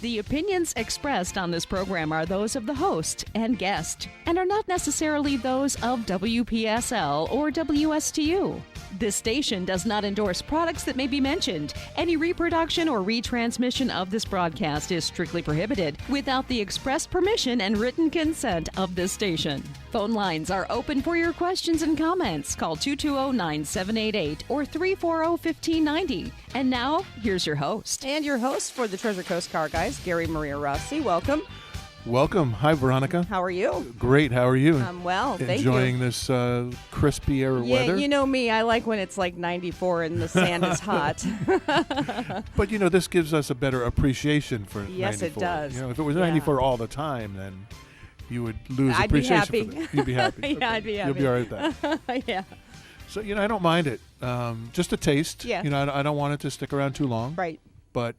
The opinions expressed on this program are those of the host and guest and are not necessarily those of WPSL or WSTU. This station does not endorse products that may be mentioned. Any reproduction or retransmission of this broadcast is strictly prohibited without the express permission and written consent of this station. Phone lines are open for your questions and comments. Call 220-9788 or 340-1590. And now, here's your host. And your host for the Treasure Coast Car Guys, Gary Maria Rossi. Welcome. Welcome. Hi, Veronica. How are you? Great. How are you? I'm well, thank you. Enjoying this crispier weather? Yeah, you know me. I like when it's like 94 and the sand is hot. But, this gives us a better appreciation for 94. Yes, it does. If it was 94 all the time, then you would lose I'd be appreciation happy. for that. You'd be happy. Yeah, Okay. I'd be happy. You'll be all right with that. Yeah. So, I don't mind it. Just a taste. Yeah. I don't want it to stick around too long. Right. But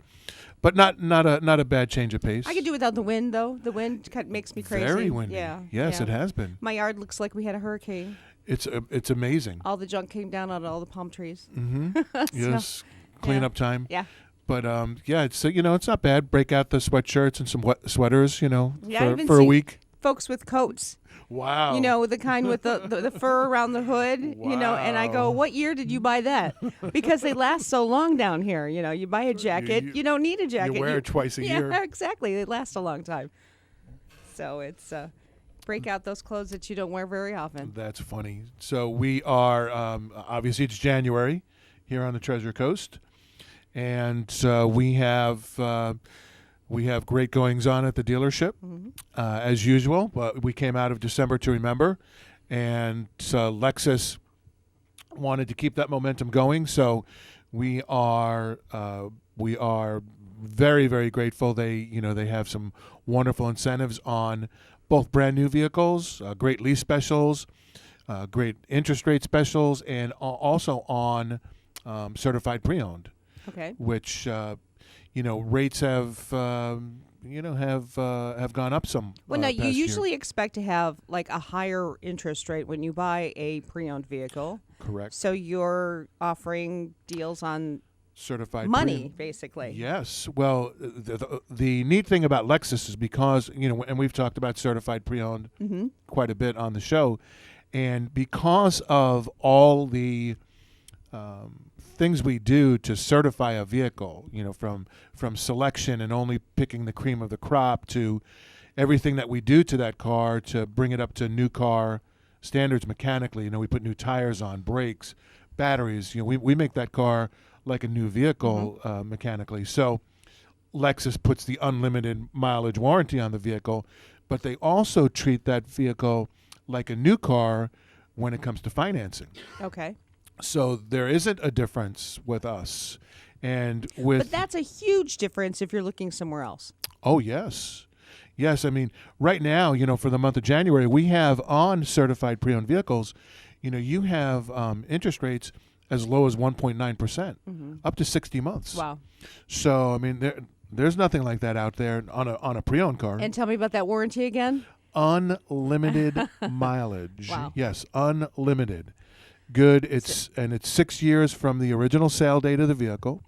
not a bad change of pace. I could do without the wind, though. The wind kind of makes me crazy. Very windy. Yeah. Yes, yeah. it has been. My yard looks like we had a hurricane. It's amazing. All the junk came down out of all the palm trees. Mm-hmm. Yes. Cleanup time. Yeah. But it's it's not bad. Break out the sweatshirts and some sweaters, for a week. Folks with coats. Wow. The kind with the fur around the hood, and I go, what year did you buy that? Because they last so long down here. You buy a jacket, you don't need a jacket. You wear it twice a year. Yeah, exactly. They last a long time. So it's break out those clothes that you don't wear very often. That's funny. So we are, obviously it's January here on the Treasure Coast. And we have great goings on at the dealership, as usual. But we came out of December to remember, and Lexus wanted to keep that momentum going. So we are very, very grateful. They have some wonderful incentives on both brand new vehicles, great lease specials, great interest rate specials, and also on certified pre-owned. Okay. Which rates have gone up some. Well, now you past usually year. expect to have like a higher interest rate when you buy a pre-owned vehicle. Correct. So you're offering deals on Certified money, pre-owned. basically. Yes. Well, the neat thing about Lexus is because and we've talked about certified pre-owned quite a bit on the show, and because of all the things we do to certify a vehicle, from selection and only picking the cream of the crop to everything that we do to that car to bring it up to new car standards mechanically. We put new tires on, brakes, batteries. We make that car like a new vehicle mechanically. So Lexus puts the unlimited mileage warranty on the vehicle, but they also treat that vehicle like a new car when it comes to financing. Okay. So there isn't a difference with us. But that's a huge difference if you're looking somewhere else. Oh, yes. Yes, I mean, right now, for the month of January, we have on certified pre-owned vehicles, you have interest rates as low as 1.9%, up to 60 months. Wow. So, I mean, there's nothing like that out there on a pre-owned car. And tell me about that warranty again. Unlimited mileage. Wow. Yes, unlimited. Good. It's 6 years from the original sale date of the vehicle.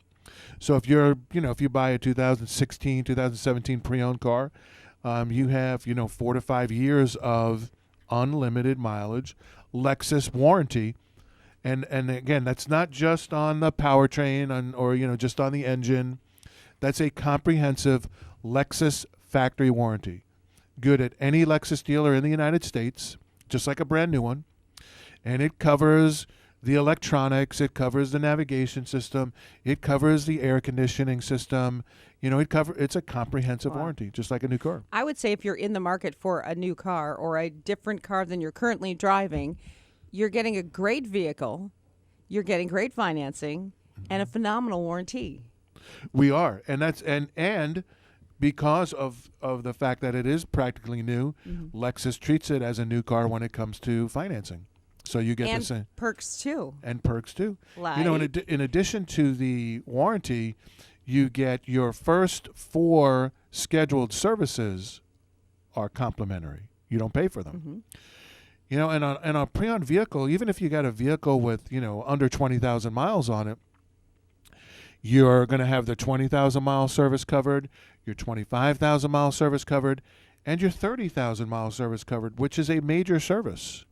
So if you buy a 2016, 2017 pre-owned car, you have 4 to 5 years of unlimited mileage, Lexus warranty, and again, that's not just on the powertrain or just on the engine. That's a comprehensive Lexus factory warranty. Good at any Lexus dealer in the United States, just like a brand new one. And it covers the electronics, it covers the navigation system, it covers the air conditioning system. It's a comprehensive warranty, just like a new car. I would say if you're in the market for a new car or a different car than you're currently driving, you're getting a great vehicle, you're getting great financing, and a phenomenal warranty. We are, and that's and because of the fact that it is practically new, Lexus treats it as a new car when it comes to financing. So you get the same perks too. And perks too. Like? In addition to the warranty, you get your first 4 scheduled services are complimentary. You don't pay for them. And on a pre-owned vehicle, even if you got a vehicle with under 20,000 miles on it, You're going to have the 20,000-mile service covered, your 25,000-mile service covered, and your 30,000-mile service covered, which is a major service.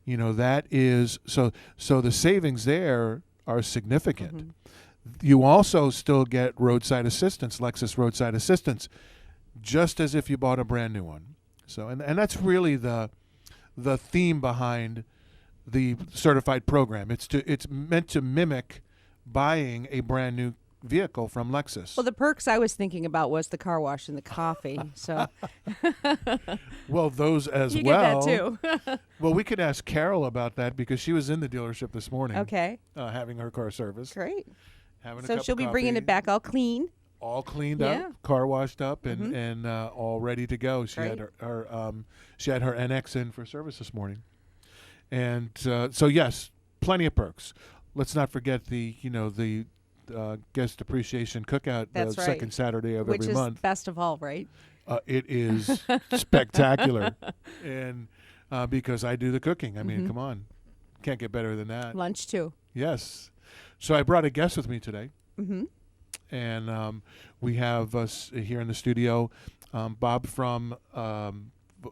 That is so the savings there are significant. Mm-hmm. You also still get roadside assistance, Lexus roadside assistance, just as if you bought a brand new one. So and that's really the theme behind the certified program. It's meant to mimic buying a brand new vehicle from Lexus. Well, the perks I was thinking about was the car wash and the coffee. So well, those as you well. get that too. Well, we could ask Carol about that because she was in the dealership this morning. Okay. Having her car serviced. Great. Having a So cup she'll of be bringing coffee, it back all clean. all cleaned Yeah. up, car washed up, Mhm. and all ready to go. She Great. had she had her NX in for service this morning, and so yes, plenty of perks. Let's not forget the guest appreciation cookout the That's right. second Saturday of Which every is month. best of all, right? It is spectacular, and because I do the cooking. I mean, Mhm. come on, can't get better than that. Lunch too. Yes. So I brought a guest with me today. Mm-hmm. And we have us here in the studio, Bob from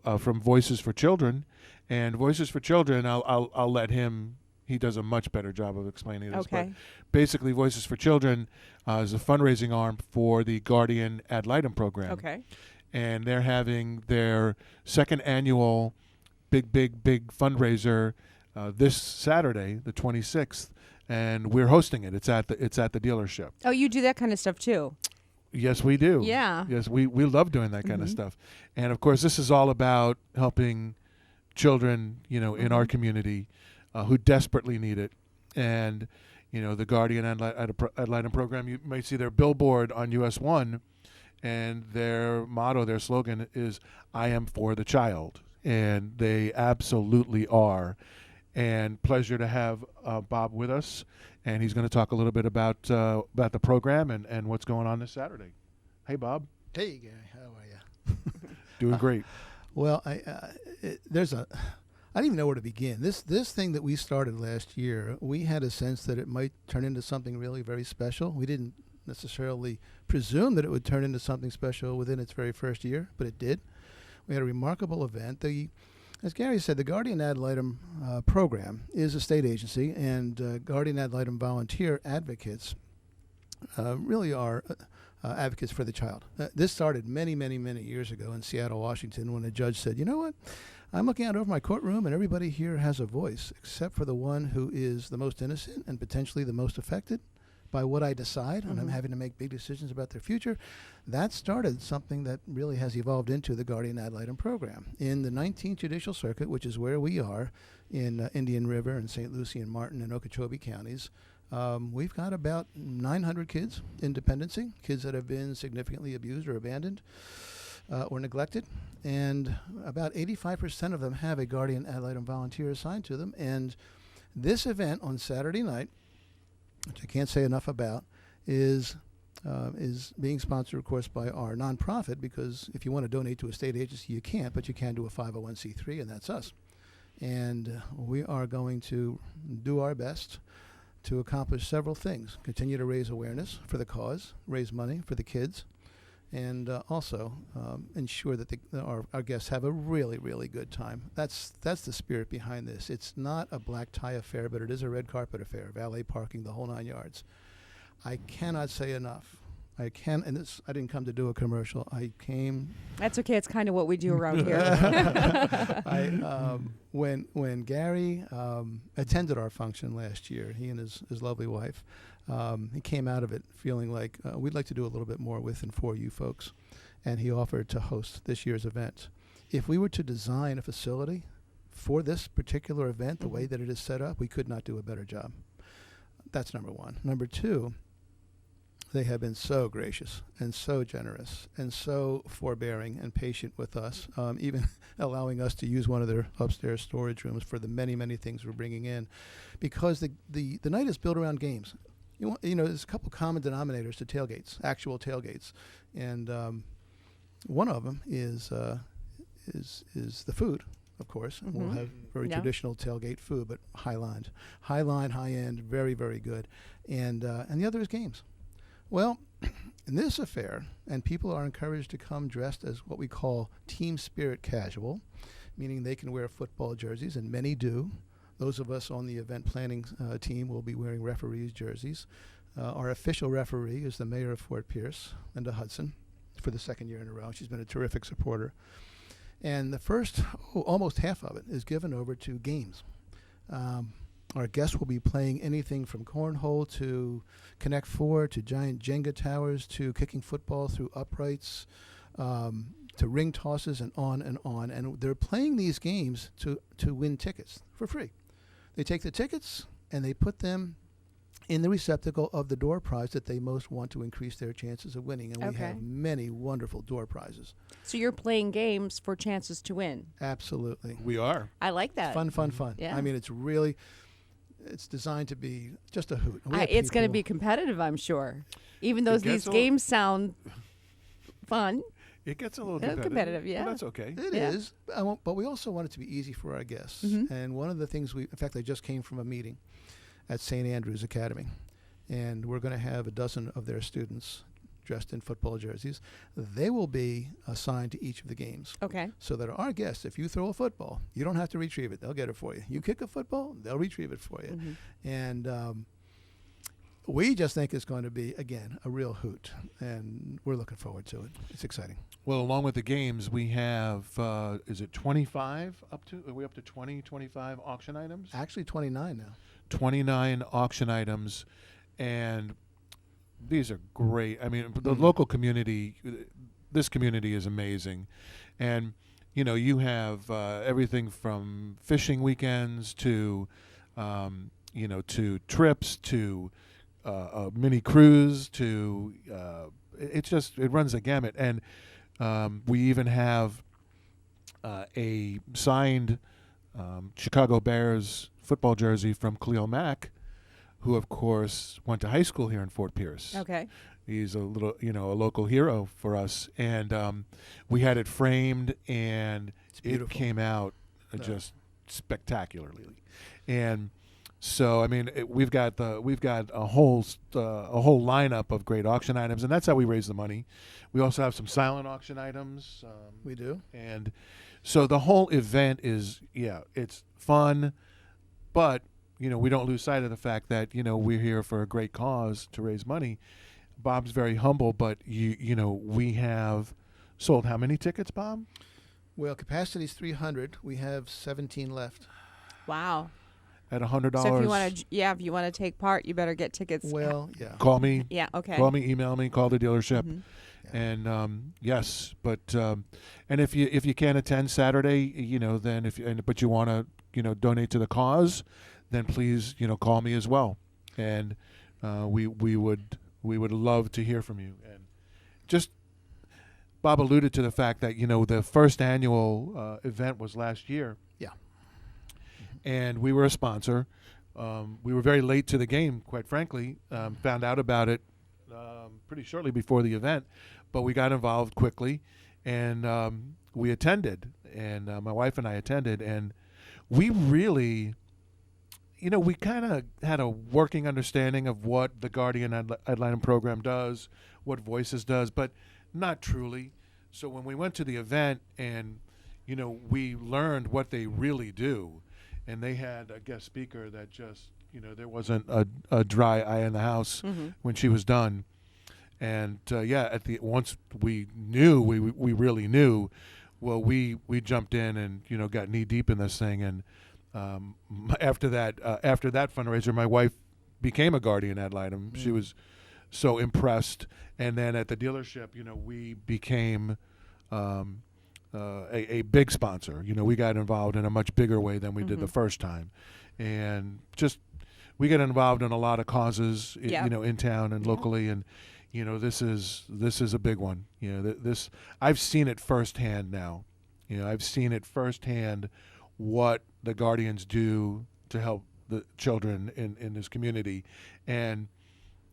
Voices for Children, and Voices for Children. I'll let him. He does a much better job of explaining this. Okay. But basically, Voices for Children is a fundraising arm for the Guardian Ad Litem program. Okay. And they're having their second annual big fundraiser this Saturday, the 26th. And we're hosting it. It's at the dealership. Oh, you do that kind of stuff too. Yes, we do. Yeah. Yes, we love doing that kind of Mhm. stuff. And of course, this is all about helping children, in our community who desperately need it. And the Guardian Ad Litem program, you might see their billboard on US 1, and their motto, their slogan is "I am for the child," and they absolutely are. And pleasure to have Bob with us, and he's going to talk a little bit about the program and what's going on this Saturday. Hey, Bob. Hey, Gary, how are you? Doing great. Well, I don't even know where to begin. This thing that we started last year, we had a sense that it might turn into something really very special. We didn't necessarily presume that it would turn into something special within its very first year, but it did. We had a remarkable event. As Gary said, the Guardian Ad Litem program is a state agency, and Guardian Ad Litem volunteer advocates really are advocates for the child. This started many years ago in Seattle, Washington, when a judge said, "You know what? I'm looking out over my courtroom, and everybody here has a voice, except for the one who is the most innocent and potentially the most affected by what I decide, and I'm having to make big decisions about their future." That started something that really has evolved into the Guardian Ad Litem program. In the 19th Judicial Circuit, which is where we are in Indian River and St. Lucie and Martin and Okeechobee counties, we've got about 900 kids in dependency, kids that have been significantly abused or abandoned or neglected, and about 85% of them have a Guardian Ad Litem volunteer assigned to them. And this event on Saturday night, which I can't say enough about, is being sponsored, of course, by our nonprofit, because if you want to donate to a state agency, you can't, but you can do a 501c3, and that's us. And we are going to do our best to accomplish several things: continue to raise awareness for the cause, raise money for the kids, and also ensure that our guests have a really good time. That's the spirit behind this. It's not a black tie affair, but it is a red carpet affair, valet parking, the whole 9 yards. I cannot say enough. I didn't come to do a commercial. I came. That's okay. It's kind of what we do around here. When Gary attended our function last year, he and his lovely wife, he came out of it feeling like we'd like to do a little bit more with and for you folks, and he offered to host this year's event. If we were to design a facility for this particular event, the way that it is set up, we could not do a better job. That's number one. Number two, they have been so gracious and so generous and so forbearing and patient with us, even allowing us to use one of their upstairs storage rooms for the many things we're bringing in, because the night is built around games. There's a couple common denominators to tailgates, actual tailgates, and one of them is the food. Of course, we'll have very traditional tailgate food, but high line, high end, very good, and the other is games. Well, in this affair, and people are encouraged to come dressed as what we call team spirit casual, meaning they can wear football jerseys, and many do. Those of us on the event planning team will be wearing referees' jerseys. Our official referee is the mayor of Fort Pierce, Linda Hudson, for the second year in a row. She's been a terrific supporter. And the first, almost half of it, is given over to games. Our guests will be playing anything from cornhole to Connect Four to giant Jenga towers to kicking football through uprights to ring tosses and on and on. And they're playing these games to win tickets for free. They take the tickets and they put them in the receptacle of the door prize that they most want to increase their chances of winning. And we have many wonderful door prizes. So you're playing games for chances to win. Absolutely. We are. I like that. Fun. Yeah. I mean, it's designed to be just a hoot. It's going to be competitive, I'm sure. Even though these games sound fun. It gets a little competitive, yeah. But that's okay. It is, but we also want it to be easy for our guests. Mm-hmm. And one of the things in fact, I just came from a meeting at St. Andrews Academy, and we're going to have a dozen of their students dressed in football jerseys. They will be assigned to each of the games. Okay. So that our guests, if you throw a football, you don't have to retrieve it. They'll get it for you. You kick a football, they'll retrieve it for you. Mm-hmm. And we just think it's going to be, again, a real hoot. And we're looking forward to it. It's exciting. Well, along with the games, we have, is it 25 are we up to 20, 25 auction items? Actually, 29 now. 29 auction items, and these are great. I mean, the local community, this community is amazing. And, you have everything from fishing weekends to, to trips to a mini cruise to, it runs the gamut. And we even have a signed Chicago Bears football jersey from Khalil Mack, who of course went to high school here in Fort Pierce. Okay. He's a local hero for us, and we had it framed, and it came out just spectacularly. And so, I mean, we've got a whole lineup of great auction items, and that's how we raise the money. We also have some silent auction items. We do, and so the whole event is it's fun. But, we don't lose sight of the fact that, we're here for a great cause to raise money. Bob's very humble, but, we have sold how many tickets, Bob? Well, capacity is 300. We have 17 left. Wow. At $100. So if you want to take part, you better get tickets. Well, yeah. Call me. Yeah, okay. Call me, email me, call the dealership. Mm-hmm. Yeah. And yes, but and if you can't attend Saturday, then but you want to donate to the cause, then please call me as well, and we would love to hear from you. And just Bob alluded to the fact that the first annual event was last year. Yeah. And we were a sponsor. We were very late to the game, quite frankly. Found out about it pretty shortly before the event, but we got involved quickly, and we attended. And my wife and I attended, and we really, we kind of had a working understanding of what the Guardian Ad Litem program does, what Voices does, but not truly. So when we went to the event and, we learned what they really do, and they had a guest speaker that just, there wasn't a dry eye in the house when she was done. And once we knew, we really knew, well, we jumped in and got knee deep in this thing. And after that fundraiser, my wife became a Guardian Ad Litem. She was so impressed. And then at the dealership, we became a big sponsor. We got involved in a much bigger way than we did the first time, and just we get involved in a lot of causes, in town and locally, and this is a big one. This I've seen it firsthand now. I've seen it firsthand what the Guardians do to help the children in this community, and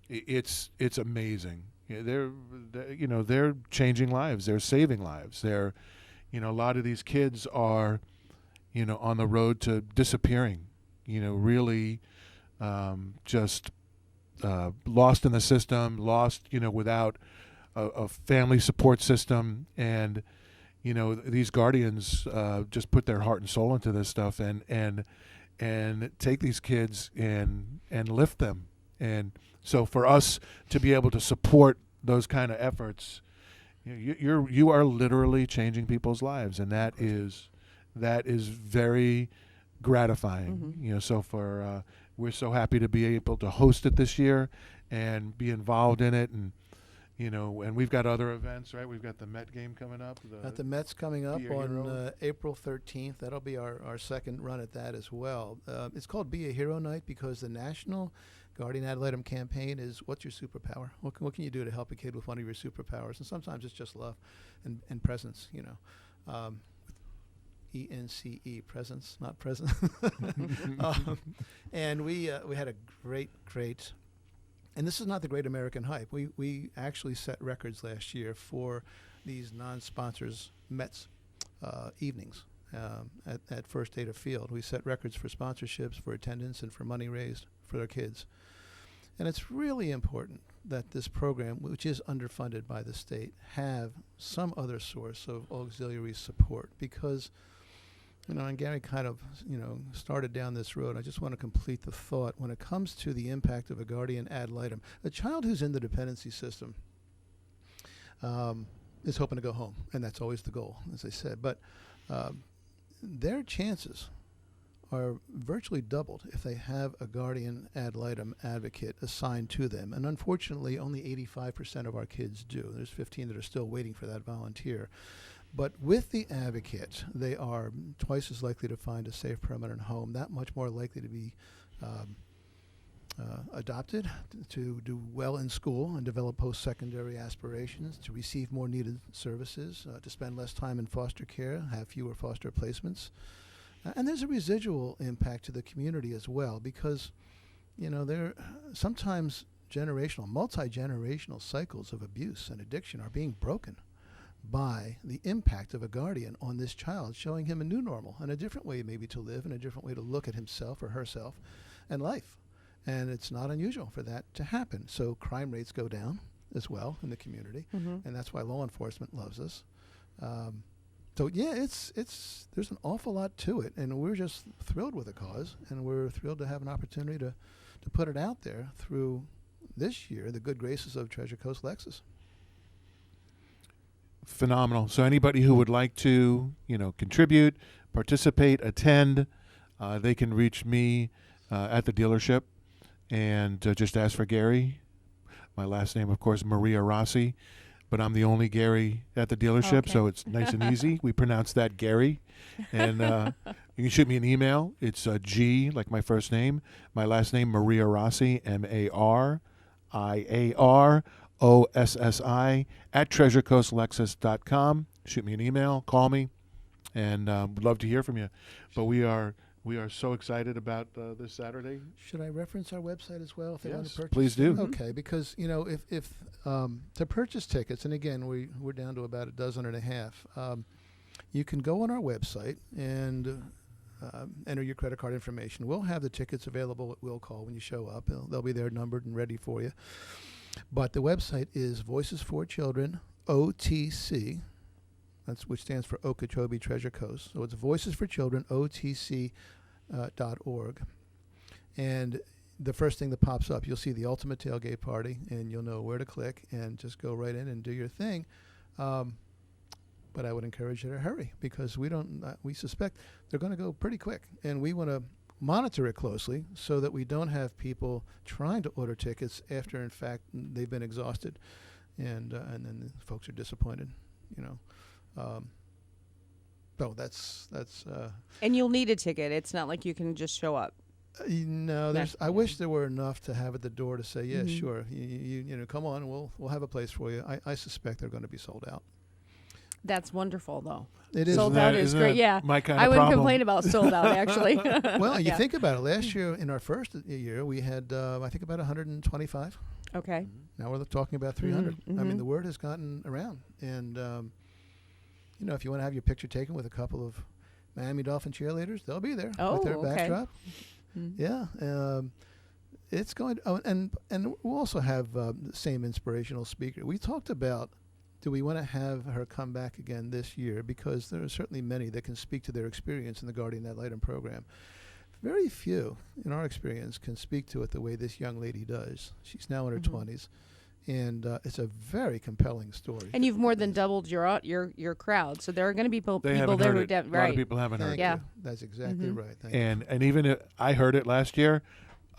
it's amazing. They're changing lives. They're saving lives. They're, a lot of these kids are, on the road to disappearing. Really, just lost in the system, lost, without a family support system, and these guardians just put their heart and soul into this stuff, and take these kids and lift them. And so for us to be able to support those kind of efforts, you are literally changing people's lives, and that is very gratifying. Mm-hmm. So we're so happy to be able to host it this year and be involved in it, and and we've got other events, right? We've got the Met game coming up. Got the Mets coming up Be a Hero. on April 13th. That'll be our second run at that as well. It's called Be a Hero Night because the National Guardian Ad Litem campaign is, what's your superpower? What can you do to help a kid with one of your superpowers? And sometimes it's just love and presence, ENCE, presence, not present. And we had a great, and this is not the great American hype. We actually set records last year for these non-sponsors Mets evenings at First Data Field. We set records for sponsorships, for attendance, and for money raised for their kids. And it's really important that this program, which is underfunded by the state, have some other source of auxiliary support because, and Gary kind of, started down this road. I just want to complete the thought. When it comes to the impact of a guardian ad litem, a child who's in the dependency system is hoping to go home, and that's always the goal, as I said. But their chances are virtually doubled if they have a guardian ad litem advocate assigned to them. And unfortunately, only 85% of our kids do. There's 15 that are still waiting for that volunteer. But with the advocate, they are twice as likely to find a safe, permanent home, that much more likely to be adopted, to do well in school and develop post-secondary aspirations, to receive more needed services, to spend less time in foster care, have fewer foster placements. And there's a residual impact to the community as well because, there sometimes multi-generational cycles of abuse and addiction are being broken by the impact of a guardian on this child, showing him a new normal and a different way maybe to live and a different way to look at himself or herself and life. And it's not unusual for that to happen. So crime rates go down as well in the community, and that's why law enforcement loves us. So yeah, there's an awful lot to it, and we're just thrilled with the cause, and we're thrilled to have an opportunity to put it out there through this year, the good graces of Treasure Coast Lexus. Phenomenal. So anybody who would like to, contribute, participate, attend, they can reach me at the dealership and just ask for Gary. My last name, of course, Maria Rossi, but I'm the only Gary at the dealership, Okay. so it's nice and easy. We pronounce that Gary. And you can shoot me an email. It's G, like my first name. My last name, Maria Rossi, MARIAROSSI, at treasurecoastlexus.com. Shoot me an email, call me, and would love to hear from you. But we are so excited about this Saturday. Should I reference our website as well if they want to Yes, purchase? please do. Okay, because if to purchase tickets, and again we're down to about a dozen and a half, you can go on our website and enter your credit card information. We'll have the tickets available at will call when you show up. They'll be there numbered and ready for you. But the website is Voices for Children OTC. Which stands for Okeechobee Treasure Coast. So it's Voices for Children OTC.org. And the first thing that pops up, you'll see the Ultimate Tailgate Party, and you'll know where to click and just go right in and do your thing. But I would encourage you to hurry because we suspect they're going to go pretty quick, and we want to monitor it closely so that we don't have people trying to order tickets after, in fact, they've been exhausted, and then the folks are disappointed. So that's. And you'll need a ticket. It's not like you can just show up. No, I wish there were enough to have at the door to say, yeah, sure, you come on, we'll have a place for you. I suspect they're going to be sold out. That's wonderful, though. It is. Sold out is great. Yeah, my kind I of wouldn't problem. complain about sold out actually. Well, you Yeah. think about it. Last year, in our first year, we had I think about 125. Okay. Now we're talking about 300. I mean, mhm. the word has gotten around, and if you want to have your picture taken with a couple of Miami Dolphin cheerleaders, they'll be there Oh, with their okay. backdrop. Mm. Yeah, It's going to, oh, and we'll also have the same inspirational speaker. We talked about, do we want to have her come back again this year? Because there are certainly many that can speak to their experience in the Guardian Ad Litem program. Very few, in our experience, can speak to it the way this young lady does. She's now in her 20s, and it's a very compelling story. And you've more than doubled your crowd, so there are going to be people there who A lot of people haven't heard it. Yeah. That's exactly right. Thank And even if I heard it last year,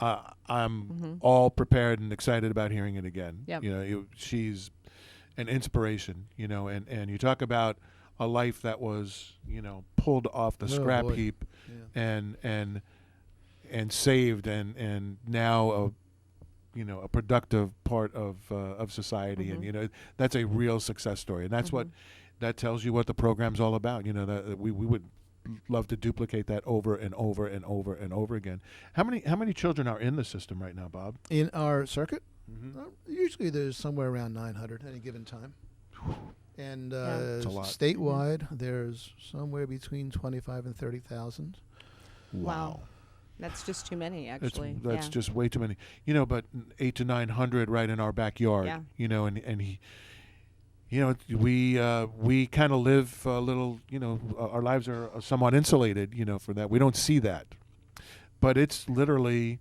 I'm all prepared and excited about hearing it again. Yep. You know, she's an inspiration. You know, and you talk about a life that was, you know, pulled off the scrap boy. heap, Yeah. and saved, and now a productive part of society, and you know that's a real success story, and that's what that tells you what the program's all about. You know, that we would love to duplicate that over and over and over and over again. How many children are in the system right now, Bob? In our circuit, usually there's somewhere around 900 at any given time. And That's a lot. statewide, there's somewhere between 25 and 30,000. Wow. That's just too many, actually. That's just way too many. You know, but 800 to 900 right in our backyard. Yeah. You know, and he, you know, we kind of live a little. You know, our lives are somewhat insulated. You know, for that we don't see that, but it's literally,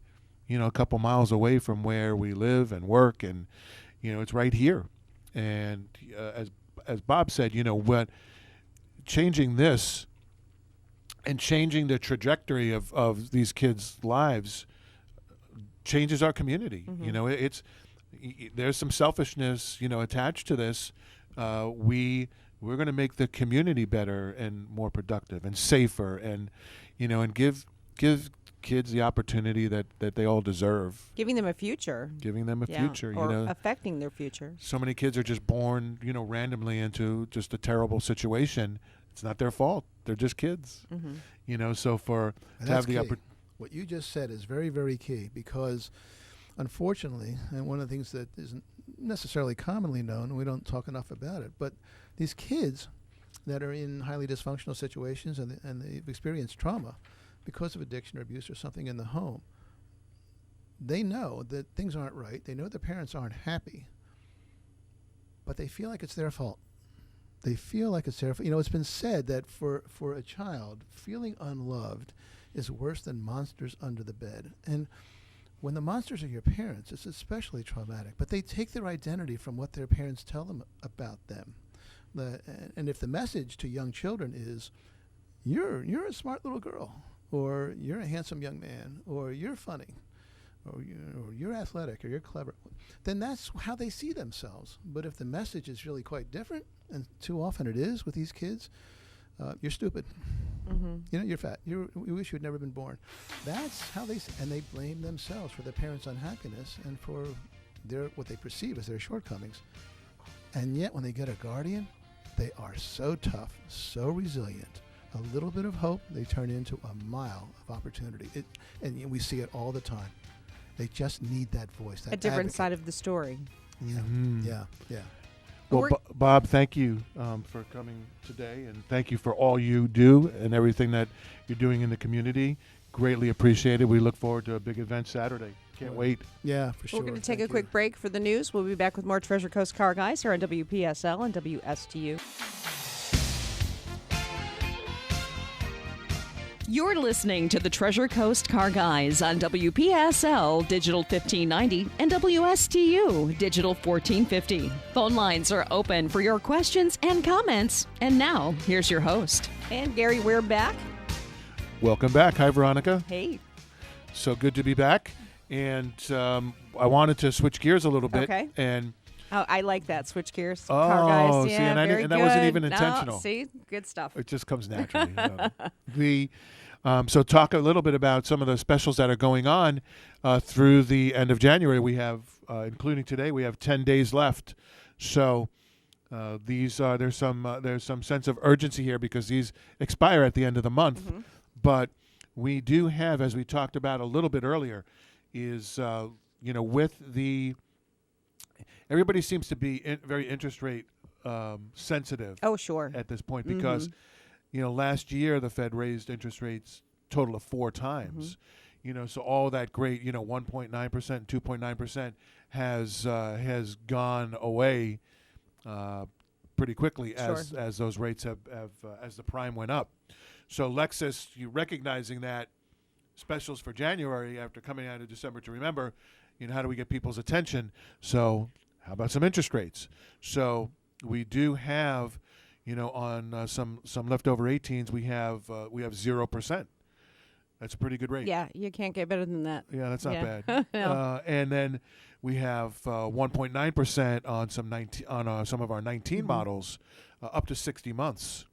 you know, a couple miles away from where we live and work, and you know, it's right here. And as Bob said, you know, what changing this and changing the trajectory of these kids' lives changes our community. You know, there's some selfishness, you know, attached to this. We're going to make the community better and more productive and safer, and you know, and give kids the opportunity that they all deserve. Giving them a future. Giving them a future, or you know. affecting their future. So many kids are just born, you know, randomly into just a terrible situation. It's not their fault. They're just kids. You know, so to have the opportunity. What you just said is very, very key, because unfortunately, and one of the things that isn't necessarily commonly known, and we don't talk enough about it, but these kids that are in highly dysfunctional situations and they've experienced trauma because of addiction or abuse or something in the home, they know that things aren't right. They know their parents aren't happy, but they feel like it's their fault. They feel like it's their fault. You know, it's been said that for a child, feeling unloved is worse than monsters under the bed. And when the monsters are your parents, it's especially traumatic. But they take their identity from what their parents tell them about them. And if the message to young children is, you're a smart little girl, or you're a handsome young man, or you're funny, or you're athletic, or you're clever, then that's how they see themselves. But if the message is really quite different, and too often it is with these kids, you're stupid. You know, you're fat. We wish you had never been born. That's how and they blame themselves for their parents' unhappiness and for what they perceive as their shortcomings. And yet when they get a guardian, they are so tough, so resilient. A little bit of hope, they turn into a mile of opportunity. And we see it all the time. They just need that voice, that A different advocate. side of the story. Yeah. Well, Bob, thank you for coming today, and thank you for all you do and everything that you're doing in the community. Greatly appreciated. We look forward to a big event Saturday. Can't wait. Yeah, for sure. We're going to take Thank a quick break for the news. We'll be back with more Treasure Coast Car Guys here on WPSL and WSTU. You're listening to the Treasure Coast Car Guys on WPSL Digital 1590 and WSTU Digital 1450. Phone lines are open for your questions and comments. And now, here's your host. And Gary, we're back. Welcome back. Hi, Veronica. Hey. So good to be back. And I wanted to switch gears a little bit. Okay. And Oh, I like that. Switch gears. Oh, Car Guys. see, Yeah, and very that wasn't good. even No, intentional. see? Good stuff. it just comes naturally. So talk a little bit about some of the specials that are going on through the end of January. We have, including today, we have 10 days left. So there's some sense of urgency here because these expire at the end of the month. But we do have, as we talked about a little bit earlier, is with the everybody seems to be very interest rate sensitive. Oh, sure. At this point because. Last year the Fed raised interest rates total of 4 times. So all that great, 1.9%, 2.9% has gone away pretty quickly as those rates have as the prime went up. So Lexus, you recognizing that specials for January after coming out of December to remember, how do we get people's attention? So how about some interest rates? So we do have, on some leftover 18s, we have 0%. That's a pretty good rate. Yeah, you can't get better than that. Yeah, that's not bad. No. And then we have 1.9% on some of our 19 models up to 60 months,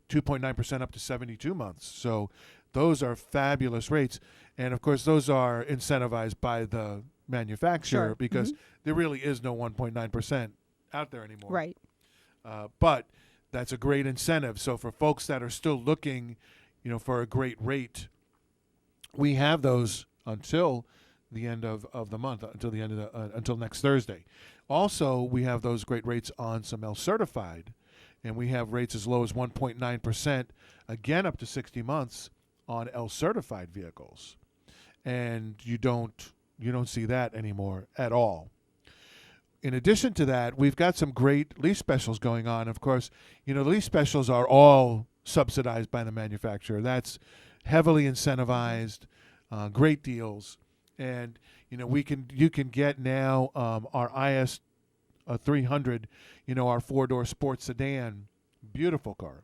2.9% up to 72 months. So those are fabulous rates. And, of course, those are incentivized by the manufacturer because there really is no 1.9% out there anymore. Right. But that's a great incentive. So for folks that are still looking, for a great rate, we have those until the end of the month, until next Thursday. Also, we have those great rates on some L certified, and we have rates as low as 1.9%, again up to 60 months on L certified vehicles, and you don't see that anymore at all. In addition to that, we've got some great lease specials going on. Of course, the lease specials are all subsidized by the manufacturer. That's heavily incentivized, great deals, and you can get now our IS 300, our 4-door sports sedan, beautiful car,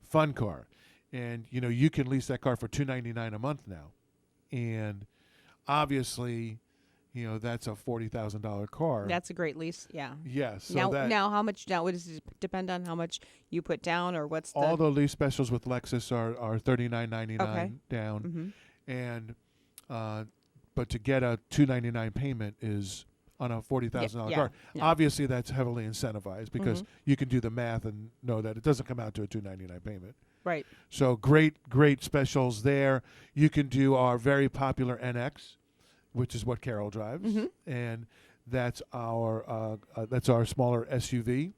fun car, and you can lease that car for $299 a month now, and obviously, that's a $40,000 car. That's a great lease. Yeah. Yes. So now how much? Now, does it depend on how much you put down, or what's all the lease specials with Lexus are $39.99 down, and but to get a $299 payment is on a $40,000 car. No. Obviously, that's heavily incentivized because you can do the math and know that it doesn't come out to a $299 payment. Right. So great specials there. You can do our very popular NX, which is what Carol drives, and that's our smaller SUV.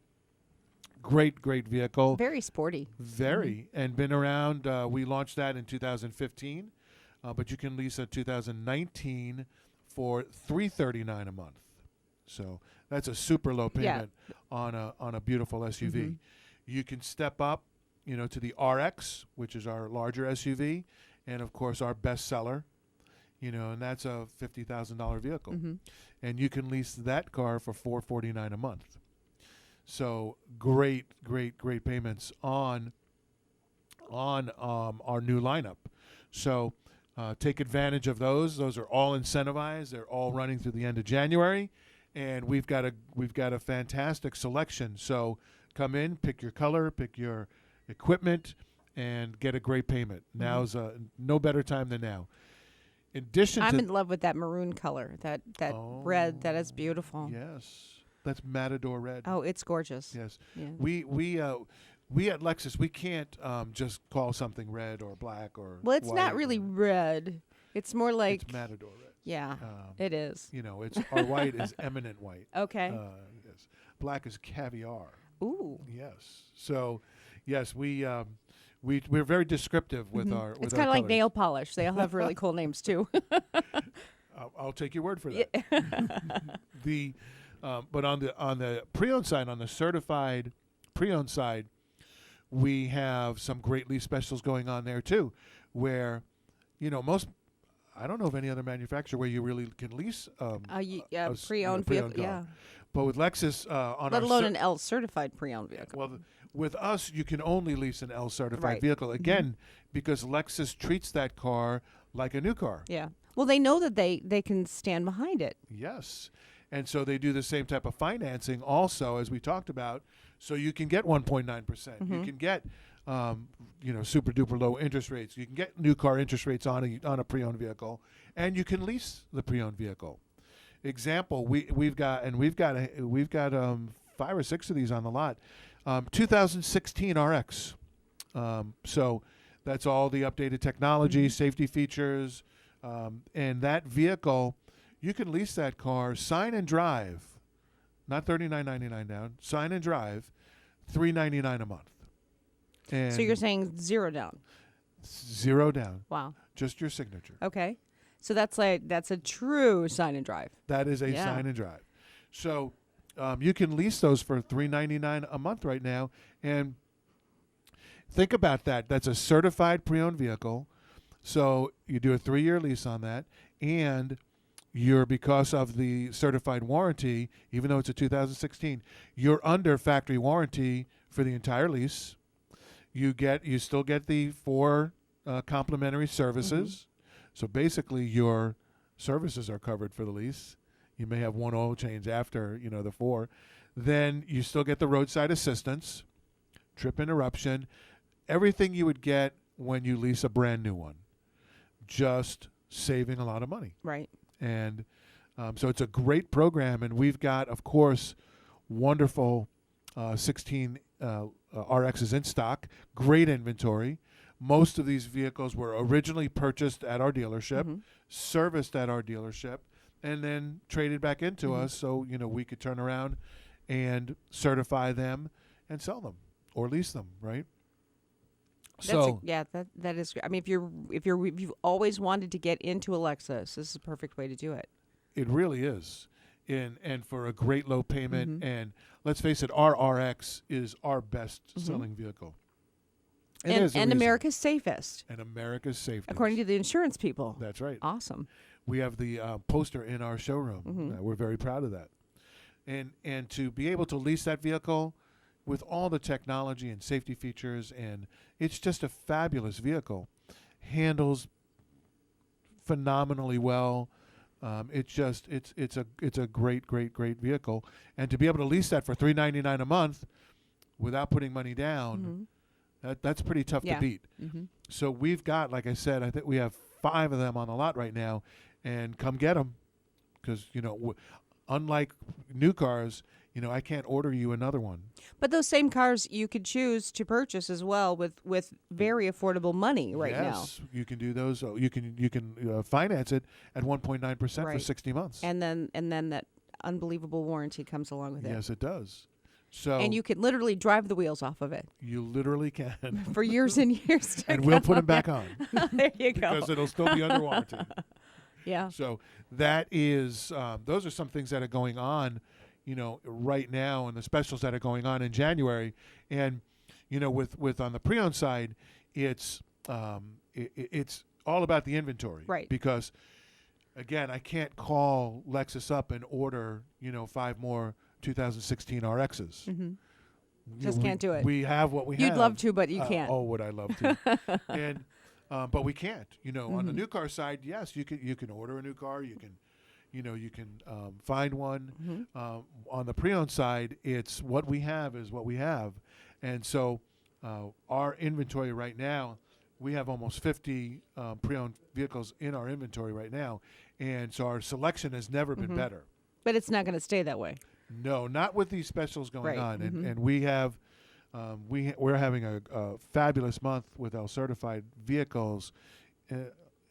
Great vehicle. Very sporty. Very, and been around. We launched that in 2015, but you can lease a 2019 for $339 a month. So that's a super low payment on a beautiful SUV. You can step up, to the RX, which is our larger SUV, and of course our bestseller. And that's a $50,000 vehicle, and you can lease that car for $449 a month. So great payments on our new lineup. So take advantage of those. Those are all incentivized. They're all running through the end of January, and we've got a fantastic selection. So come in, pick your color, pick your equipment, and get a great payment. Now's no better time than now. In addition I'm in love with that maroon color, that red. That is beautiful. Yes, that's Matador red. Oh, it's gorgeous. Yes, Yeah. We at Lexus, we can't just call something red or black or. Well, it's white not really red. It's more like it's Matador red. Yeah, it is. It's our white is eminent white. Okay. Yes, black is caviar. Ooh. Yes. So, yes, we're very descriptive with our. It's kind of like nail polish. They all have really cool names too. I'll take your word for that. But on the pre-owned side, on the certified pre-owned side, we have some great lease specials going on there too, where, most. I don't know of any other manufacturer where you really can lease pre-owned vehicle. car. Yeah. But with Lexus, let alone an L certified pre-owned vehicle. Well, with us, you can only lease an L certified Right. vehicle again because Lexus treats that car like a new car. Yeah. Well, they know that they can stand behind it. Yes. And so they do the same type of financing also, as we talked about. So you can get 1.9%. You can get, super duper low interest rates. You can get new car interest rates on a pre-owned vehicle, and you can lease the pre-owned vehicle. Example, we've got 5 or 6 of these on the lot. 2016 RX. So that's all the updated technology, safety features, and that vehicle. You can lease that car, sign and drive, not $39.99 down. Sign and drive, $399 a month. And So you're saying 0 down. 0 down, Wow. just your signature. Okay. So that's a true sign and drive. That is a Yeah. sign and drive. So you can lease those for $399 a month right now, and think about that. That's a certified pre-owned vehicle. So you do a 3-year lease on that, and you're, because of the certified warranty, even though it's a 2016, you're under factory warranty for the entire lease. You still get the 4 complimentary services. So basically, your services are covered for the lease. You may have one oil change after the 4. Then you still get the roadside assistance, trip interruption, everything you would get when you lease a brand new one. Just saving a lot of money. Right. And so it's a great program, and we've got, of course, wonderful 16 RXs in stock, great inventory. Most of these vehicles were originally purchased at our dealership, serviced at our dealership, and then traded back into us so we could turn around and certify them and sell them or lease them, right? That is. I mean, if you've always wanted to get into a Lexus, this is a perfect way to do it. It really is, and for a great low payment. And let's face it, our RX is our best selling vehicle. And America's safest. And America's safest, according to the insurance people. That's right. Awesome. We have the poster in our showroom. We're very proud of that, and to be able to lease that vehicle with all the technology and safety features, and it's just a fabulous vehicle. Handles phenomenally well. It's a great vehicle, and to be able to lease that for $399 a month without putting money down, that's pretty tough to beat. So we've got, like I said, I think we have 5 of them on the lot right now, and come get them, because unlike new cars, I can't order you another one. But those same cars you could choose to purchase as well with very affordable money now. Yes, you can do those. You can finance it at 1.9% for 60 months. And then that unbelievable warranty comes along with it. Yes, it does. So and you can literally drive the wheels off of it. You literally can. For years and years to And we'll put them back on. There you go. Because it'll still be under warranty. Yeah. So that is, those are some things that are going on, right now, and the specials that are going on in January. And, with on the pre-owned side, it's all about the inventory. Right. Because, again, I can't call Lexus up and order, 5 more 2016 RXs. Just can't do it. We have what we have. You'd love to, but you can't. Oh, would I love to? And but we can't. On the new car side, yes, you can order a new car. You can find one. On the pre-owned side, it's what we have is what we have, and so our inventory right now, we have almost 50 pre-owned vehicles in our inventory right now, and so our selection has never been better. But it's not going to stay that way. No, not with these specials going Right. on, and we have. We're having a fabulous month with our certified vehicles,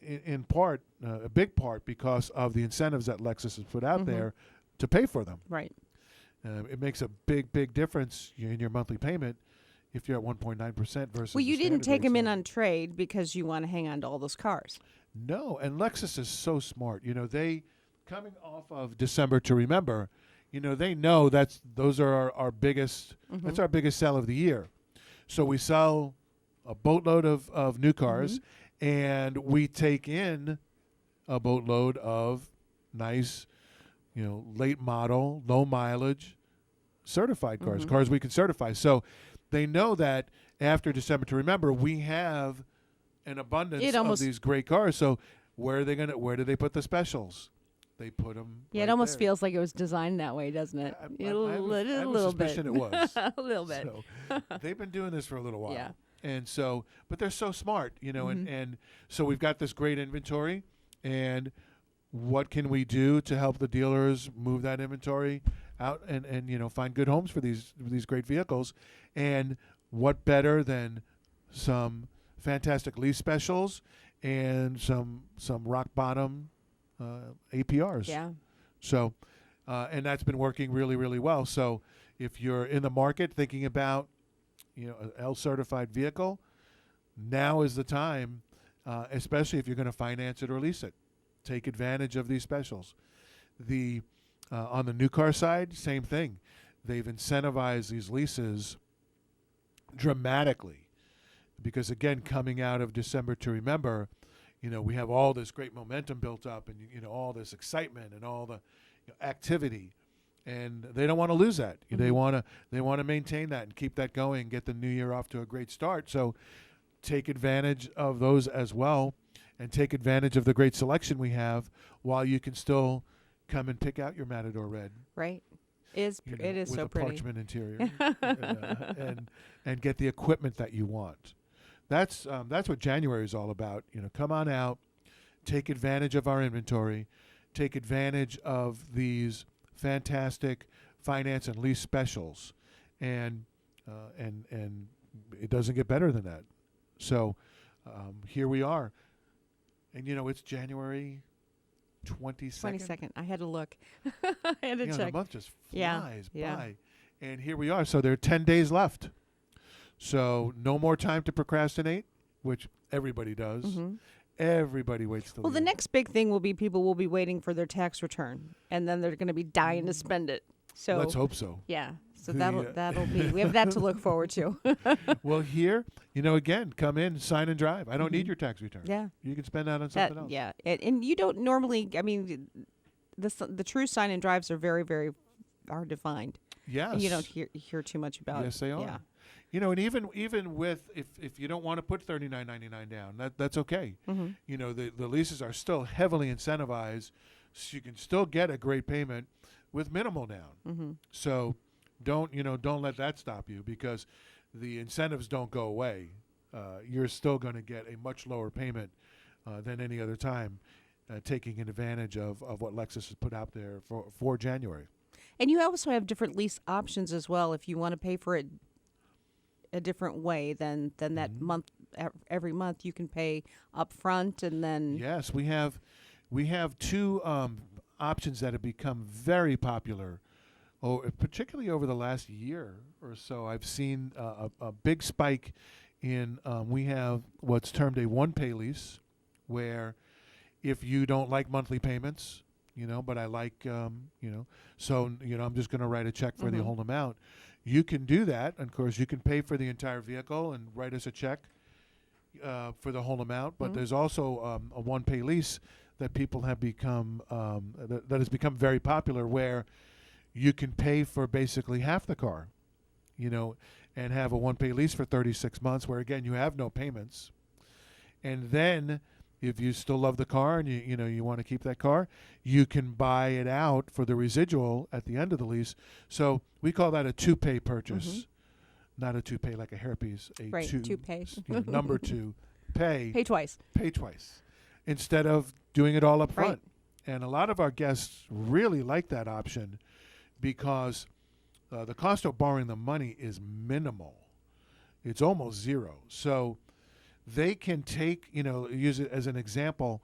in part, a big part, because of the incentives that Lexus has put out there to pay for them. Right. It makes a big difference in your monthly payment if you're at 1.9% versus. Well, you the didn't standard take them in rate. on trade because you want to hang on to all those cars. No, and Lexus is so smart. They coming off of December to Remember. They know those are our biggest. That's our biggest sell of the year. So we sell a boatload of new cars, and we take in a boatload of nice, late model, low mileage, certified cars, cars we can certify. So they know that after December to Remember, we have an abundance of these great cars. So where do they put the specials? They put them. Yeah, right it almost there. feels like it was designed that way, doesn't it? I have little a bit. suspicion it was. A little bit. So they've been doing this for a little while. Yeah. And so, but they're so smart, and so we've got this great inventory, and what can we do to help the dealers move that inventory out and find good homes for these great vehicles? And what better than some fantastic lease specials and some rock bottom APRs. Yeah. So, and that's been working really, really well. So if you're in the market thinking about, an L-certified vehicle, now is the time, especially if you're going to finance it or lease it. take advantage of these specials. The on the new car side, same thing. They've incentivized these leases dramatically because, again, coming out of December to Remember, we have all this great momentum built up and, all this excitement and all the activity. And they don't want to lose that. Mm-hmm. They want to maintain that and keep that going and get the new year off to a great start. So take advantage of those as well and take advantage of the great selection we have while you can still come and pick out your Matador Red. Right. It is with so a pretty. parchment interior and get the equipment that you want. That's what January is all about. Come on out, take advantage of our inventory, take advantage of these fantastic finance and lease specials, and it doesn't get better than that. So here we are, and it's January 22nd. 22nd. I had to look. I had to check. The month just flies by, and here we are. So there are 10 days left. So no more time to procrastinate, which everybody does. Mm-hmm. Everybody waits till Well, the next big thing will be people will be waiting for their tax return, and then they're going to be dying to spend it. So let's hope so. Yeah. So that'll be. We have that to look forward to. Well, here, again, come in, sign and drive. I don't need your tax return. Yeah. You can spend that on something else. Yeah. And you don't normally. I mean, the true sign and drives are very, very hard to find. Yes. And you don't hear too much about. Yes, they are. Yeah. And even with if you don't want to put $39.99 down, that's okay. Mm-hmm. The leases are still heavily incentivized, so you can still get a great payment with minimal down. Mm-hmm. So don't let that stop you, because the incentives don't go away. You're still going to get a much lower payment than any other time, taking advantage of what Lexus has put out there for January. And you also have different lease options as well if you want to pay for it a different way than that Mm-hmm. month. Every month you can pay up front, and then Yes, we have two options that have become very popular. Particularly over the last year or so, I've seen a big spike in. We have what's termed a one-pay lease, where if you don't like monthly payments, but I like, so I'm just going to write a check for the Mhm. whole amount. You can do that. Of course, you can pay for the entire vehicle and write us a check for the whole amount. But Mhm. there's also a one-pay lease that people have become that has become very popular, where you can pay for basically half the car, and have a one-pay lease for 36 months, where again you have no payments, and then if you still love the car and you want to keep that car, you can buy it out for the residual at the end of the lease. So we call that a two-pay purchase, not a two-pay like a hairpiece. right, two-pay. Number two, pay twice. pay twice instead of doing it all up Right. front. And a lot of our guests really like that option because the cost of borrowing the money is minimal. It's almost zero. So they can take, use it as an example.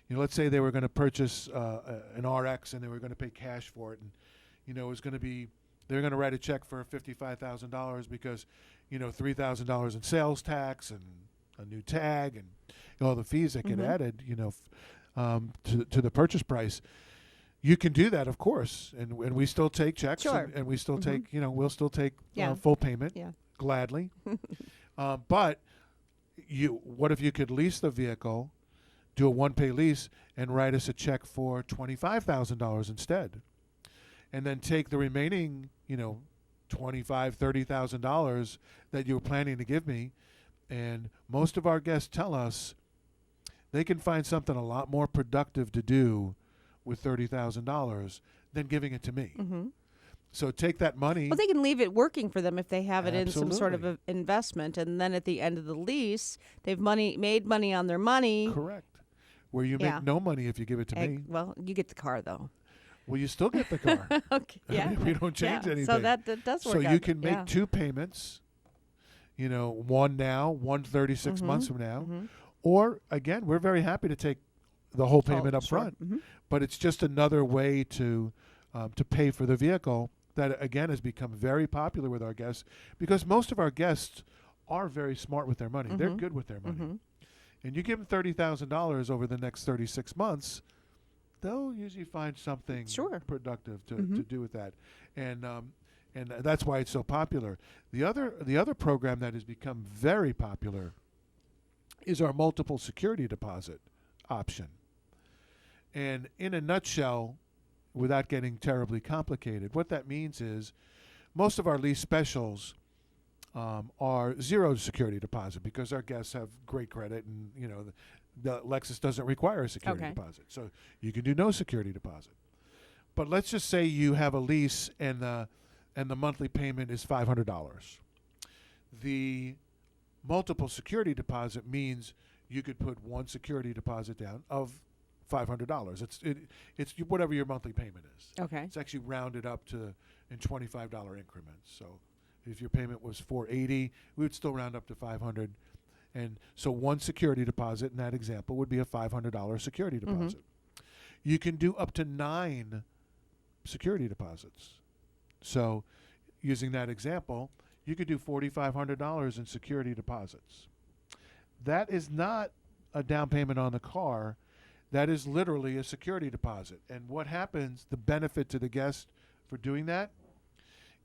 Let's say they were going to purchase an RX and they were going to pay cash for it. And, it was going to be, they're going to write a check for $55,000 because, $3,000 in sales tax and a new tag and all the fees that get Mhm. added, to the purchase price. You can do that, of course, and we still take checks, Sure. and we still Mhm. take, we'll still take Yeah. full payment, Yeah. gladly. But what if you could lease the vehicle, do a one-pay lease, and write us a check for $25,000 instead, and then take the remaining, $25,000, $30,000 that you were planning to give me. And most of our guests tell us they can find something a lot more productive to do with $30,000 than giving it to me. Mm-hmm. So take that money. Well, they can leave it working for them if they have it in some sort of Absolutely. investment, and then at the end of the lease, they've made money on their money. Correct. Where you Yeah. make no money if you give it to me. Well, you get the car though. Well, you still get the car. Okay. Yeah. We don't change Yeah. anything. So that does work So out. you can make Yeah. two payments, one now, one 36 Mhm. months from now. Mhm. Or, again, we're very happy to take the whole payment up sure. front. Mhm. But it's just another way to pay for the vehicle that, again, has become very popular with our guests, because most of our guests are very smart with their money. They're Mhm. good with their money. Mhm. And you give them $30,000 over the next 36 months, they'll usually find something Sure. productive to do with that, and that's why it's so popular. The other program that has become very popular is our multiple security deposit option. And in a nutshell, without getting terribly complicated, what that means is most of our lease specials are zero security deposit because our guests have great credit, and the Lexus doesn't require a security Okay. deposit, so you can do no security deposit. But let's just say you have a lease and the monthly payment is $500. The multiple security deposit means you could put one security deposit down of $500. It's whatever your monthly payment is. Okay. It's actually rounded up to in $25 increments. So if your payment was $480, we would still round up to $500. And so one security deposit in that example would be a $500 security deposit. You can do up to 9 security deposits. So using that example, you could do $4,500 in security deposits. That is not a down payment on the car. That is literally a security deposit. And what happens, the benefit to the guest for doing that,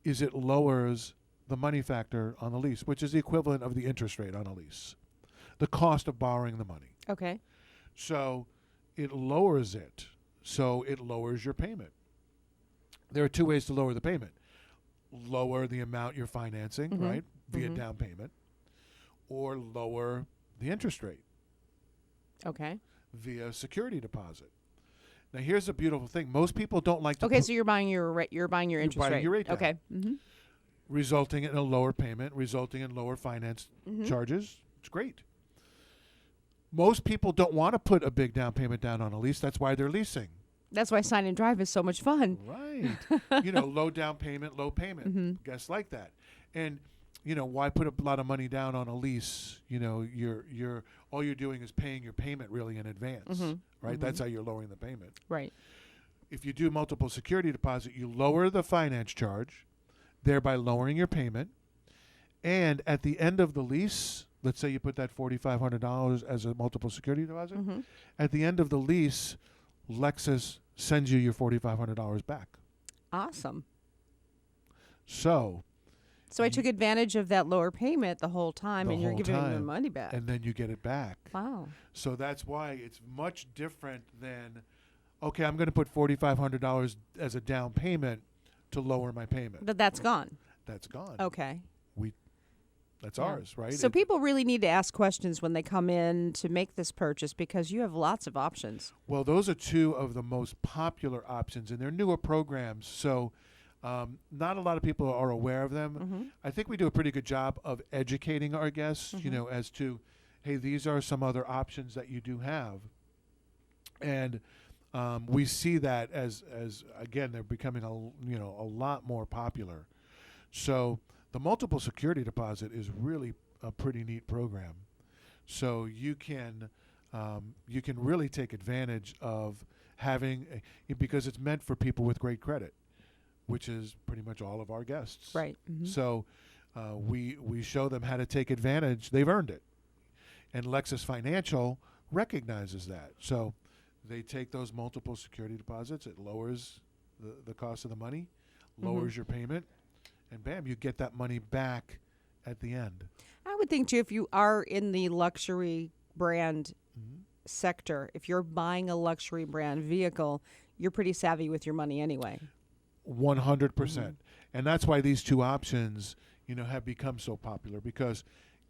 is it lowers the money factor on the lease, which is the equivalent of the interest rate on a lease, the cost of borrowing the money. Okay. So it lowers it. So it lowers your payment. There are 2 ways to lower the payment. Lower the amount you're financing, right, via down payment, or lower the interest rate Okay. via security deposit. Now, here's the beautiful thing. Most people don't like to Okay, so you're buying your interest buying rate. your rate down. Okay. resulting in a lower payment, resulting in lower finance charges. It's great. Most people don't want to put a big down payment down on a lease. That's why they're leasing. That's why Sign and Drive is so much fun. Right. Low down payment, low payment. Guests like that. And, why put a lot of money down on a lease? You're all you're doing is paying your payment really in advance, right? That's how you're lowering the payment. Right. If you do multiple security deposit, you lower the finance charge, thereby lowering your payment. And at the end of the lease, let's say you put that $4,500 as a multiple security deposit. At the end of the lease, Lexus sends you your $4,500 back. Awesome. So I took advantage of that lower payment the whole time, The and you're whole giving me the time. money back. and then you get it back. Wow. So that's why it's much different than, okay, I'm going to put $4,500 as a down payment to lower my payment. But that's gone. That's gone. Okay. That's Yeah. ours, right? So people really need to ask questions when they come in to make this purchase because you have lots of options. Well, those are 2 of the most popular options, and they're newer programs. So not a lot of people are aware of them. I think we do a pretty good job of educating our guests, as to, hey, these are some other options that you do have. And we see that as again, they're becoming a lot more popular. So the multiple security deposit is really a pretty neat program. So you can really take advantage of having because it's meant for people with great credit, which is pretty much all of our guests. Right. So we show them how to take advantage. They've earned it, and Lexus Financial recognizes that. So they take those multiple security deposits. It lowers the cost of the money, lowers your payment, and bam, you get that money back at the end. I would think, too, if you are in the luxury brand sector, if you're buying a luxury brand vehicle, you're pretty savvy with your money anyway. 100%. And that's why these 2 options, have become so popular, because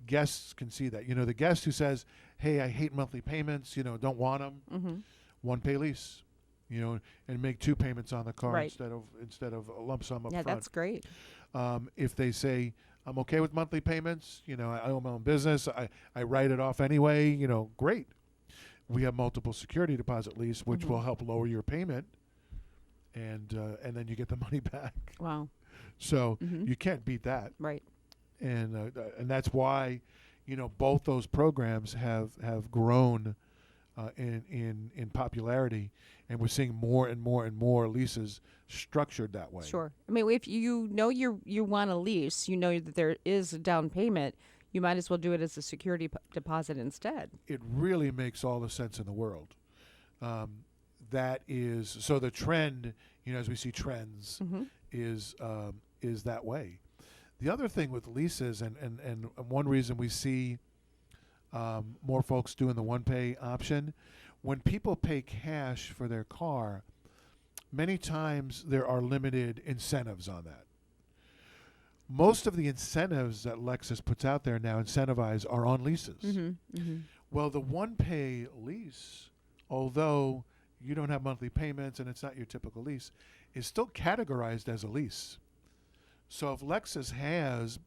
guests can see that. The guest who says, hey, I hate monthly payments, don't want them, one pay lease, and make 2 payments on the car Right. instead of a lump sum up Yeah, front. that's great. If they say, I'm okay with monthly payments, I own my own business, I write it off anyway, great. We have multiple security deposit lease, which will help lower your payment, and then you get the money back. Wow. So you can't beat that. Right. And that's why, both those programs have grown in popularity, and we're seeing more and more and more leases structured that way. Sure. I mean, if you want a lease, that there is a down payment, you might as well do it as a security deposit instead. It really makes all the sense in the world. that is so the trend. As we see trends, is that way. The other thing with leases, and one reason we see more folks doing the one-pay option, when people pay cash for their car, many times there are limited incentives on that. Most of the incentives that Lexus puts out there now incentivize are on leases. Well, the one-pay lease, although you don't have monthly payments and it's not your typical lease, is still categorized as a lease. So if Lexus has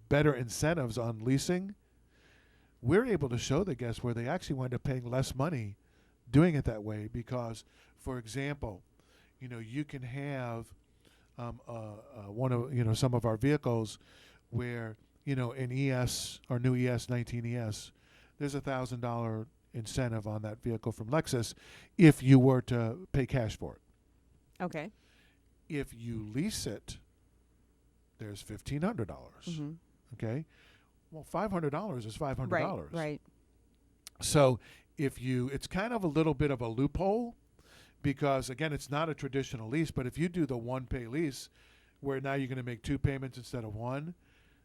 better incentives on leasing, we're able to show the guests where they actually wind up paying less money doing it that way because, for example, you can have one of some of our vehicles where in ES, our new ES 19 ES, there's $1,000 incentive on that vehicle from Lexus if you were to pay cash for it. Okay. If you lease it, there's $1,500. Okay. Well, $500 is $500. Right. So it's kind of a little bit of a loophole because, again, it's not a traditional lease, but if you do the one-pay lease where now you're going to make 2 payments instead of 1,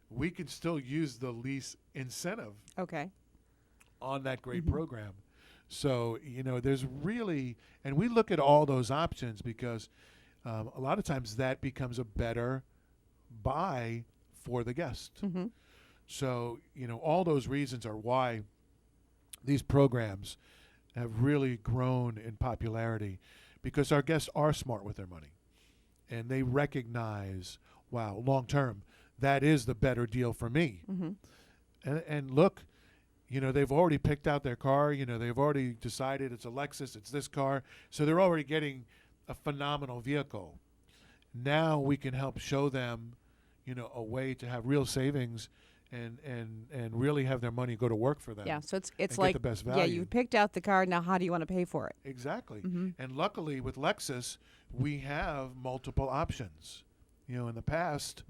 we can still use the lease incentive on that great program. So, there's really, and we look at all those options because a lot of times that becomes a better buy for the guest. So, all those reasons are why these programs have really grown in popularity because our guests are smart with their money and they recognize, wow, long term, that is the better deal for me. And look, they've already picked out their car. They've already decided it's a Lexus, it's this car. So they're already getting a phenomenal vehicle. Now we can help show them, a way to have real savings and really have their money go to work for them. Yeah, so it's and like, get the best value. yeah, you picked out the car. Now how do you want to pay for it? Exactly. And luckily with Lexus, we have multiple options. In the past,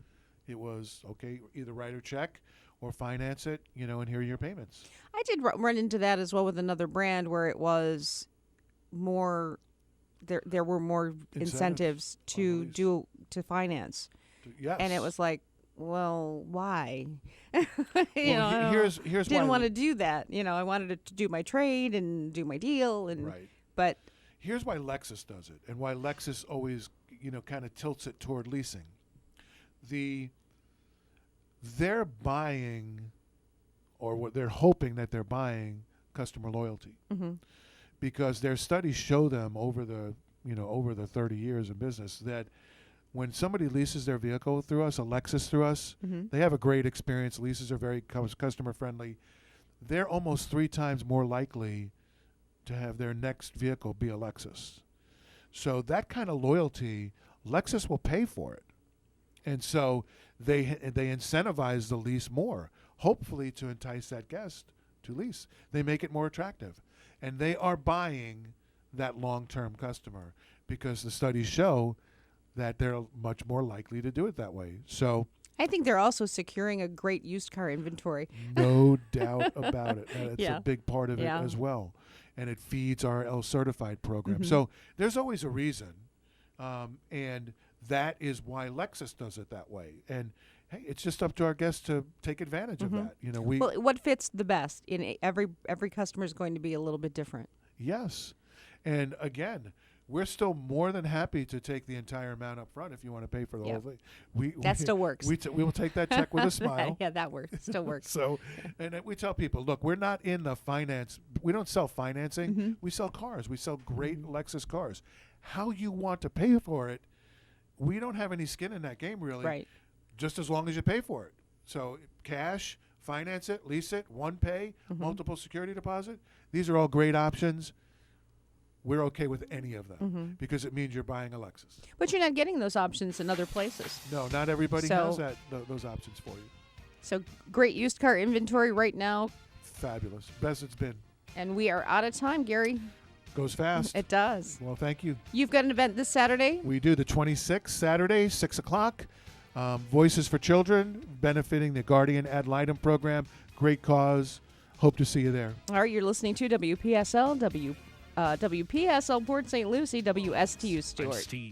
it was, okay, either write a check or finance it, and here are your payments. I did run into that as well with another brand where it was more, there were more incentives to finance. Yes. And it was like, well, why? Here's didn't why want to do that. I wanted to do my trade and do my deal, but here's why Lexus does it, and why Lexus always, kind of tilts it toward leasing. They're buying, or what they're hoping that they're buying, customer loyalty, because their studies show them over the 30 years of business that when somebody leases their vehicle through us, a Lexus through us, they have a great experience. Leases are very customer friendly. They're almost 3 times more likely to have their next vehicle be a Lexus. So that kind of loyalty, Lexus will pay for it. And so they incentivize the lease more, hopefully to entice that guest to lease. They make it more attractive. And they are buying that long-term customer because the studies show that they're much more likely to do it that way. So I think they're also securing a great used car inventory. No doubt about it. It's Yeah. a big part of it Yeah. as well. And it feeds our L Certified program. So there's always a reason. And that is why Lexus does it that way. And hey, it's just up to our guests to take advantage of that. Well, what fits the best in every customer is going to be a little bit different. Yes. And again, we're still more than happy to take the entire amount up front if you want to pay for the whole thing. That still works. We will take that check with a smile. Yeah, that works. Still works. So, and we tell people, look, we're not in the finance. We don't sell financing. We sell cars. We sell great Lexus cars. How you want to pay for it, we don't have any skin in that game, really. Right. Just as long as you pay for it. So cash, finance it, lease it, one pay, multiple security deposit. These are all great options. We're okay with any of them because it means you're buying a Lexus. But you're not getting those options in other places. No, not everybody has those options for you. So great used car inventory right now. Fabulous. Best it's been. And we are out of time, Gary. Goes fast. It does. Well, thank you. You've got an event this Saturday? We do the 26th, Saturday, 6 o'clock. Voices for Children, benefiting the Guardian Ad Litem program. Great cause. Hope to see you there. All right, you're listening to WPSL, WPSL Port St. Lucie, WSTU I'm Stewart. Steve.